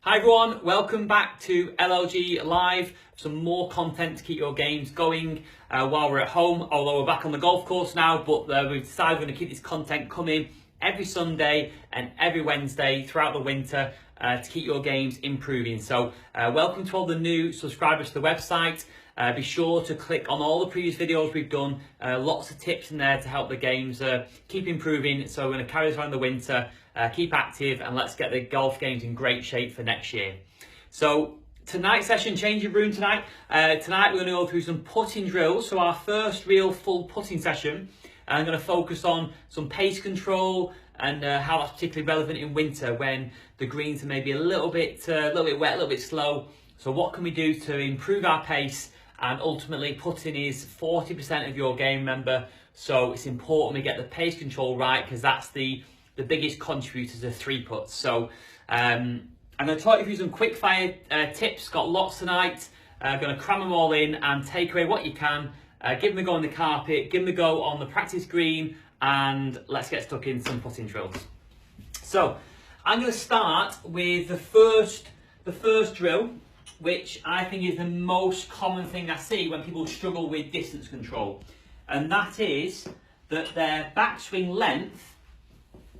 Hi everyone, welcome back to LLG Live. Some more content to keep your games going while we're at home, although we're back on the golf course now, but we've decided we're going to keep this content coming every Sunday and every Wednesday throughout the winter to keep your games improving. So welcome to all the new subscribers to the website. Be sure to click on all the previous videos we've done. Lots of tips in there to help the games keep improving. So we're going to carry this around the winter, keep active, and let's get the golf games in great shape for next year. So tonight's session, change of room tonight. Tonight we're going to go through some putting drills. So our first real full putting session. I'm going to focus on some pace control and how that's particularly relevant in winter when the greens are maybe a little bit wet, a little bit slow. So what can we do to improve our pace? And ultimately, putting is 40% of your game, remember. So it's important we get the pace control right because that's the biggest contributor to three putts. So I'm going to talk you through some quick fire tips. Got lots tonight. Going to cram them all in and take away what you can. Give them a go on the carpet, give them a go on the practice green, and let's get stuck in some putting drills. So I'm going to start with the first drill, which I think is the most common thing I see when people struggle with distance control. And that is that their backswing length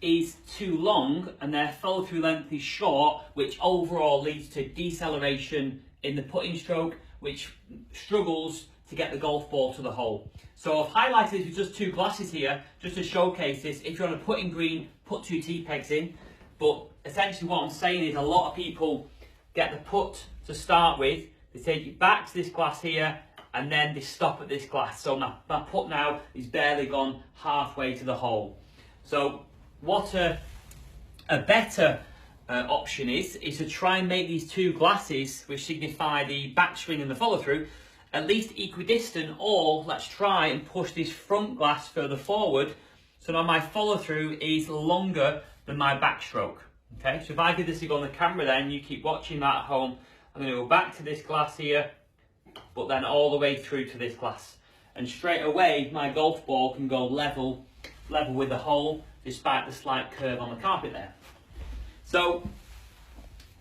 is too long and their follow through length is short, which overall leads to deceleration in the putting stroke, which struggles to get the golf ball to the hole. So I've highlighted this with just two glasses here, just to showcase this. If you're on a putting green, put two tee pegs in. But essentially what I'm saying is a lot of people get the putt to start with, they take it back to this glass here, and then they stop at this glass. So my putt now is barely gone halfway to the hole. So what a better option is to try and make these two glasses, which signify the backswing and the follow through, at least equidistant, or let's try and push this front glass further forward so now my follow through is longer than my backstroke. Okay, so if I give this a go on the camera then, you keep watching that at home, I'm going to go back to this glass here, but then all the way through to this glass. And straight away, my golf ball can go level with the hole, despite the slight curve on the carpet there. So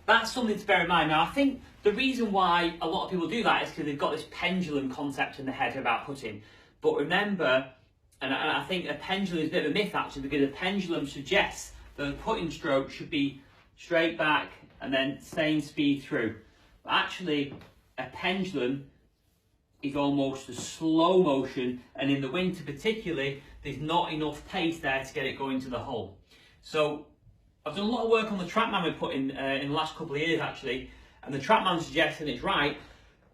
that's something to bear in mind. Now, I think the reason why a lot of people do that is because they've got this pendulum concept in their head about putting. But remember, and I think a pendulum is a bit of a myth actually, because a pendulum suggests the putting stroke should be straight back and then same speed through. But actually, a pendulum is almost a slow motion, and in the winter particularly, there's not enough pace there to get it going to the hole. So I've done a lot of work on the TrackMan we put in the last couple of years actually, and the TrackMan suggests, and it's right,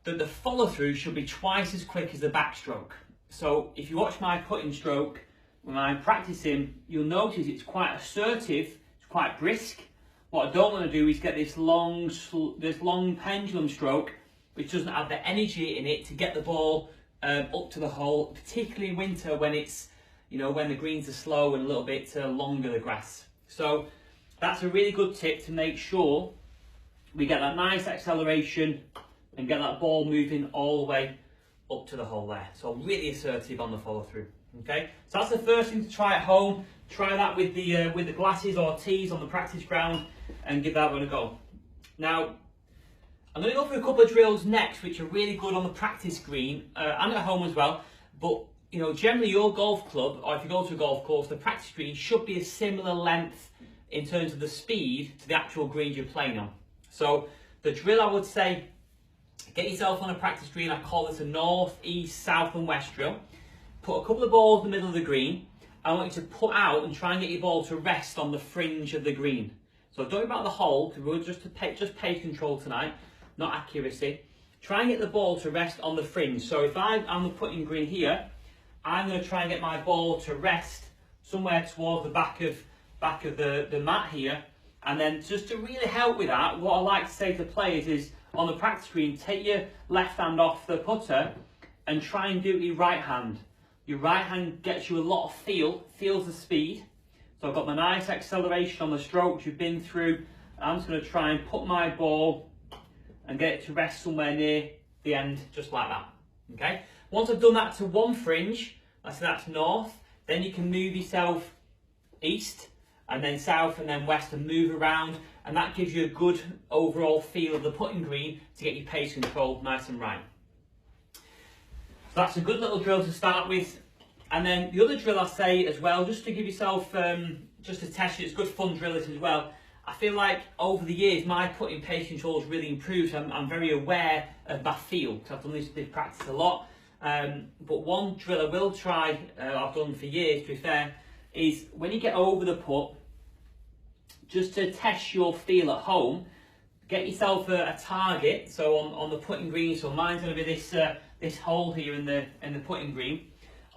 that the follow through should be twice as quick as the backstroke. So if you watch my putting stroke, when I'm practicing, you'll notice it's quite assertive, it's quite brisk. What I don't want to do is get this long pendulum stroke, which doesn't have the energy in it to get the ball up to the hole, particularly in winter when it's, when the greens are slow and a little bit longer the grass. So that's a really good tip to make sure we get that nice acceleration and get that ball moving all the way up to the hole there. So really assertive on the follow through. Okay, so that's the first thing to try at home. Try that with the glasses or tees on the practice ground and give that one a go. Now, I'm going to go through a couple of drills next, which are really good on the practice green and at home as well. But generally your golf club, or if you go to a golf course, the practice green should be a similar length in terms of the speed to the actual greens you're playing on. So the drill, I would say, get yourself on a practice green. I call this a north, east, south and west drill. Put a couple of balls in the middle of the green. I want you to put out and try and get your ball to rest on the fringe of the green. So don't worry about the hole, because we're just pace control tonight, not accuracy. Try and get the ball to rest on the fringe. So if I'm putting green here, I'm going to try and get my ball to rest somewhere towards the back of the mat here. And then just to really help with that, what I like to say to players is, on the practice green, take your left hand off the putter and try and do it with your right hand. Your right hand gets you a lot of feels the speed. So I've got my nice acceleration on the strokes you've been through. I'm just going to try and put my ball and get it to rest somewhere near the end, just like that. Okay. Once I've done that to one fringe, let's say that's north, then you can move yourself east and then south and then west and move around, and that gives you a good overall feel of the putting green to get your pace control nice and right. So that's a good little drill to start with. And then the other drill I say as well, just to give yourself, just to test it, it's good fun drill as well. I feel like over the years my putting pace control has really improved. I'm very aware of my feel, because I've done this practice a lot. But one drill I will try, I've done for years to be fair, is when you get over the putt, just to test your feel at home, get yourself a target. So on the putting green, so mine's going to be this hole here in the putting green.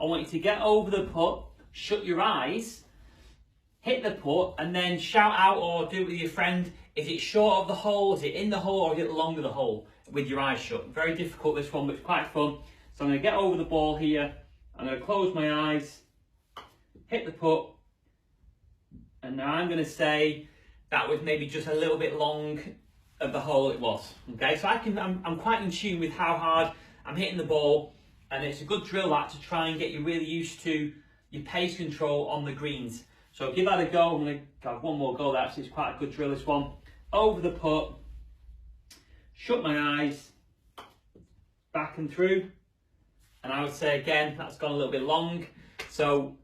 I want you to get over the putt, shut your eyes, hit the putt, and then shout out or do it with your friend. Is it short of the hole? Is it in the hole? Or is it long of the hole? With your eyes shut. Very difficult this one, but it's quite fun. So I'm going to get over the ball here. I'm going to close my eyes, hit the putt, and now I'm going to say that was maybe just a little bit long of the hole it was. Okay, so I'm quite in tune with how hard I'm hitting the ball. And it's a good drill that to try and get you really used to your pace control on the greens. So give that a go. I'm going to have one more go. That's it's quite a good drill, this one. Over the putt, shut my eyes, back and through. And I would say again, that's gone a little bit long. So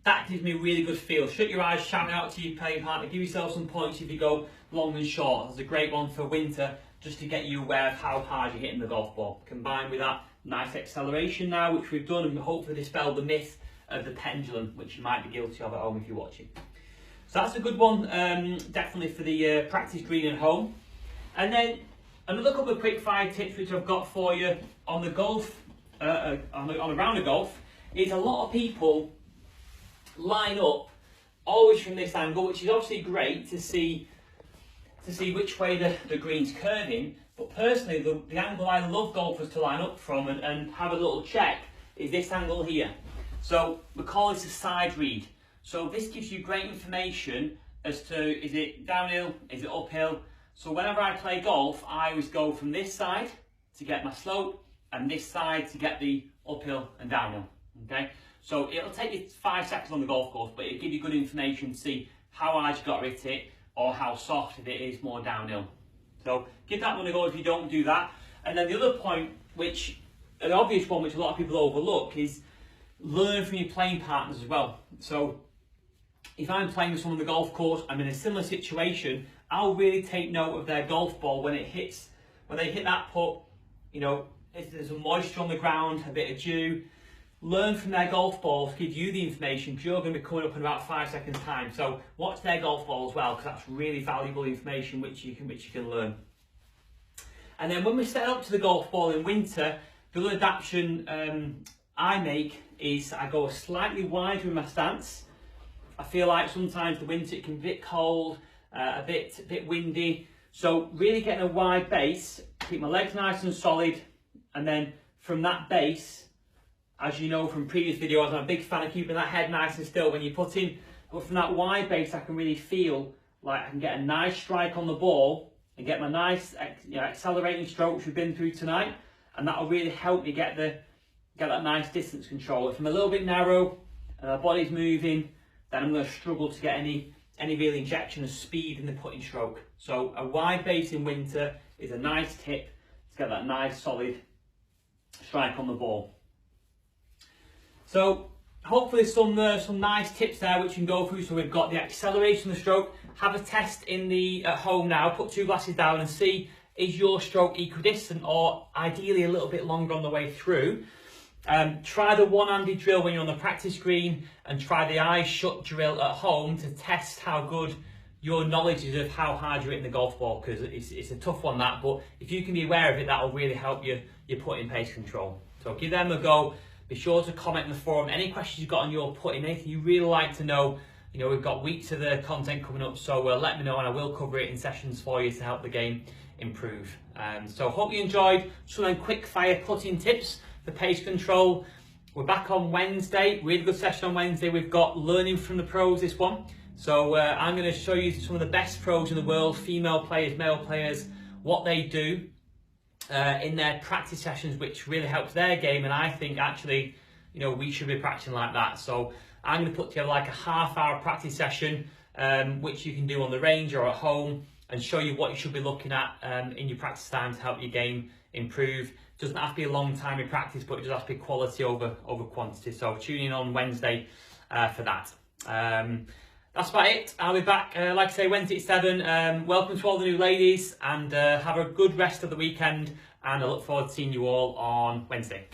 that gives me a really good feel. Shut your eyes, shout out to your playing partner. Give yourself some points if you go long and short. That's a great one for winter, just to get you aware of how hard you're hitting the golf ball. Combined with that nice acceleration now, which we've done, and hopefully dispel the myth of the pendulum, which you might be guilty of at home if you're watching. So that's a good one, definitely for the practice green at home. And then another couple of quick fire tips which I've got for you on the golf, on a round of golf, is a lot of people line up always from this angle, which is obviously great to see which way the green's curving. But personally, the angle I love golfers to line up from and have a little check is this angle here. So we call this a side read. So this gives you great information as to, is it downhill, is it uphill? So whenever I play golf, I always go from this side to get my slope and this side to get the uphill and downhill, okay? So it'll take you 5 seconds on the golf course, but it'll give you good information to see how hard you've got to hit it or how soft if it is more downhill. So give that one a go if you don't do that. And then the other point, which an obvious one which a lot of people overlook, is learn from your playing partners as well. So if I'm playing with someone on the golf course, I'm in a similar situation, I'll really take note of their golf ball when it hits, when they hit that putt, you know, if there's a moisture on the ground, a bit of dew. Learn from their golf ball to give you the information, because you're going to be coming up in about 5 seconds time. So watch their golf ball as well, because that's really valuable information which you can learn. And then when we set up to the golf ball in winter, the other adaptation I make is I go slightly wider in my stance. I feel like sometimes the winter it can be a bit cold, a bit windy. So really getting a wide base, keep my legs nice and solid, and then from that base, as you know from previous videos, I'm a big fan of keeping that head nice and still when you're putting. But from that wide base, I can really feel like I can get a nice strike on the ball and get my nice accelerating stroke which we've been through tonight, and that'll really help me get that nice distance control. If I'm a little bit narrow and my body's moving, then I'm going to struggle to get any real injection of speed in the putting stroke. So a wide base in winter is a nice tip to get that nice solid strike on the ball. So hopefully some nice tips there which you can go through. So we've got the acceleration of the stroke. Have a test at home now. Put 2 glasses down and see, is your stroke equidistant or ideally a little bit longer on the way through. Try the one-handed drill when you're on the practice green, and try the eyes shut drill at home to test how good your knowledge is of how hard you're hitting the golf ball, because it's a tough one that, but if you can be aware of it, that'll really help you putting pace control. So give them a go. Be sure to comment in the forum any questions you've got on your putting, anything you really like to know. You know, we've got weeks of the content coming up, so let me know and I will cover it in sessions for you to help the game improve. So hope you enjoyed some quick fire putting tips for pace control. We're back on Wednesday, really good session on Wednesday. We've got learning from the pros, this one. So I'm going to show you some of the best pros in the world, female players, male players, what they do in their practice sessions, which really helps their game. And I think actually, you know, we should be practicing like that. So I'm going to put together like a half-hour practice session which you can do on the range or at home, and show you what you should be looking at in your practice time to help your game improve. It doesn't have to be a long time in practice, but it does have to be quality over quantity. So tune in on Wednesday for that. That's about it. I'll be back, like I say, Wednesday at 7. Welcome to all the new ladies, and have a good rest of the weekend, and I look forward to seeing you all on Wednesday.